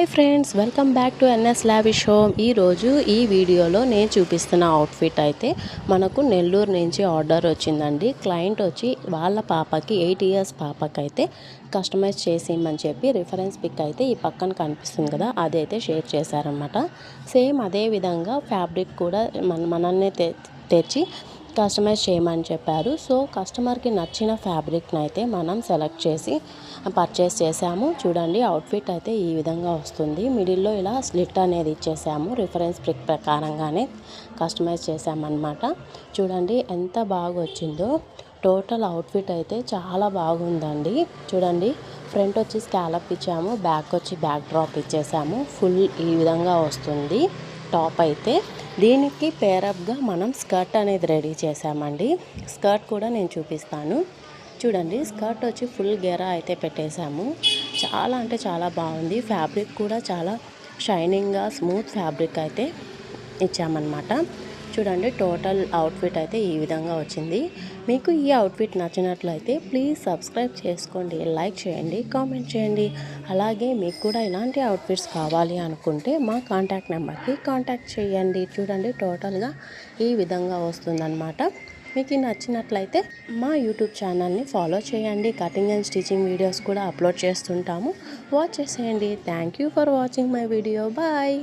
Hi friends, welcome back to NS lavish home. ఈరోజు ఈ వీడియోలో నేను చూపిస్తున్న అవుట్ఫిట్ అయితే మనకు నెల్లూరు నుంచి ఆర్డర్ వచ్చిందండి. క్లయింట్ వచ్చి వాళ్ళ పాపకి 8 ఇయర్స్ పాపకైతే కస్టమైజ్ చేసి ఇమ్మని చెప్పి రిఫరెన్స్ పిక్ అయితే ఈ పక్కన కనిపిస్తుంది కదా, అదైతే షేర్ చేశారనమాట. సేమ్ అదే విధంగా ఫ్యాబ్రిక్ కూడా మనల్ని తెచ్చి కస్టమైజ్ చేయమని చెప్పారు. సో కస్టమర్కి నచ్చిన ఫ్యాబ్రిక్ని అయితే మనం సెలెక్ట్ చేసి పర్చేస్ చేసాము. చూడండి, అవుట్ఫిట్ అయితే ఈ విధంగా వస్తుంది. మిడిల్లో ఇలా స్లిట్ అనేది ఇచ్చేసాము. రిఫరెన్స్ పిక్ ప్రకారంగానే కస్టమైజ్ చేసామన్నమాట. చూడండి ఎంత బాగా వచ్చిందో. టోటల్ అవుట్ఫిట్ అయితే చాలా బాగుందండి. చూడండి, ఫ్రంట్ వచ్చి స్కాలప్ ఇచ్చాము, బ్యాక్ వచ్చి బ్యాక్ డ్రాప్ ఇచ్చేసాము. ఫుల్ ఈ విధంగా వస్తుంది టాప్ అయితే. దీనికి పేరప్గా మనం స్కర్ట్ అనేది రెడీ చేసామండి. స్కర్ట్ కూడా నేను చూపిస్తాను. చూడండి, స్కర్ట్ వచ్చి ఫుల్ గెరా అయితే పెట్టేశాము. చాలా అంటే చాలా బాగుంది. ఫ్యాబ్రిక్ కూడా చాలా షైనింగ్గా స్మూత్ ఫ్యాబ్రిక్ అయితే ఇచ్చామన్నమాట. చూడండి, టోటల్ అవుట్ఫిట్ అయితే ఈ విధంగా వచ్చింది. మీకు ఈ అవుట్ఫిట్ నచ్చినట్లయితే ప్లీజ్ సబ్స్క్రైబ్ చేసుకోండి, లైక్ చేయండి, కామెంట్ చేయండి. అలాగే మీకు కూడా ఇలాంటి అవుట్ఫిట్స్ కావాలి అనుకుంటే మా కాంటాక్ట్ నెంబర్కి కాంటాక్ట్ చేయండి. చూడండి, టోటల్గా ఈ విధంగా వస్తుందన్నమాట. మీకు నచ్చినట్లయితే మా యూట్యూబ్ ఛానల్ని ఫాలో చేయండి. కటింగ్ అండ్ స్టిచింగ్ వీడియోస్ కూడా అప్లోడ్ చేస్తుంటాము. వాచ్ చేసేయండి. Thank you for watching my video. Bye.